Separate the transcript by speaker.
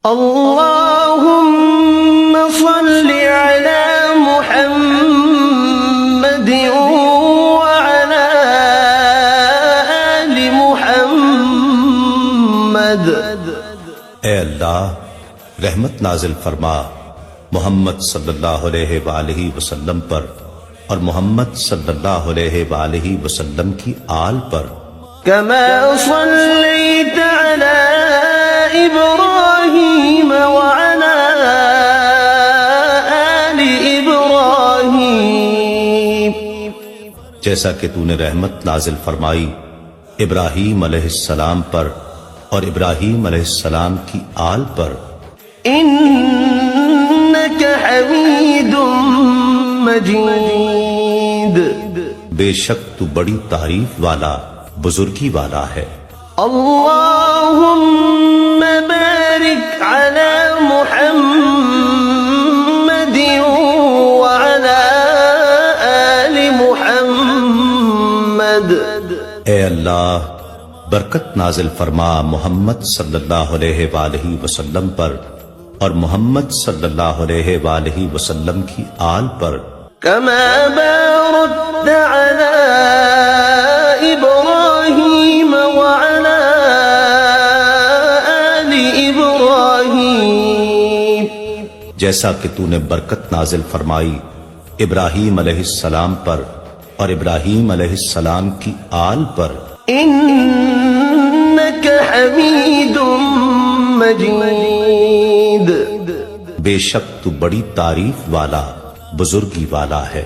Speaker 1: اللهم صل على محمد وعلى آل محمد۔
Speaker 2: اے اللہ رحمت نازل فرما محمد صلی اللہ علیہ وآلہ وسلم پر اور محمد صلی اللہ علیہ وآلہ وسلم کی آل پر۔
Speaker 1: كما صليت على إبراهيم وعلى آل إبراهيم،
Speaker 2: جیسا کہ تو نے رحمت نازل فرمائی ابراہیم علیہ السلام پر اور ابراہیم علیہ السلام کی آل پر۔
Speaker 1: إنك حميد مجيد،
Speaker 2: بے شک تو بڑی تعریف والا بزرگی والا ہے۔
Speaker 1: اللهم بارك على محمد وعلى آل محمد۔
Speaker 2: اے اللہ برکت نازل فرما محمد صلی اللہ علیہ وآلہ وسلم پر اور محمد صلی اللہ علیہ وآلہ وسلم کی آل پر۔
Speaker 1: كما باركت على إبراهيم وعلى آل إبراهيم،
Speaker 2: جیسا کہ تو نے برکت نازل فرمائی ابراہیم علیہ السلام پر اور ابراہیم علیہ السلام کی آل پر۔
Speaker 1: إنك حميد مجيد،
Speaker 2: بے شک تو بڑی تعریف والا بزرگی والا ہے۔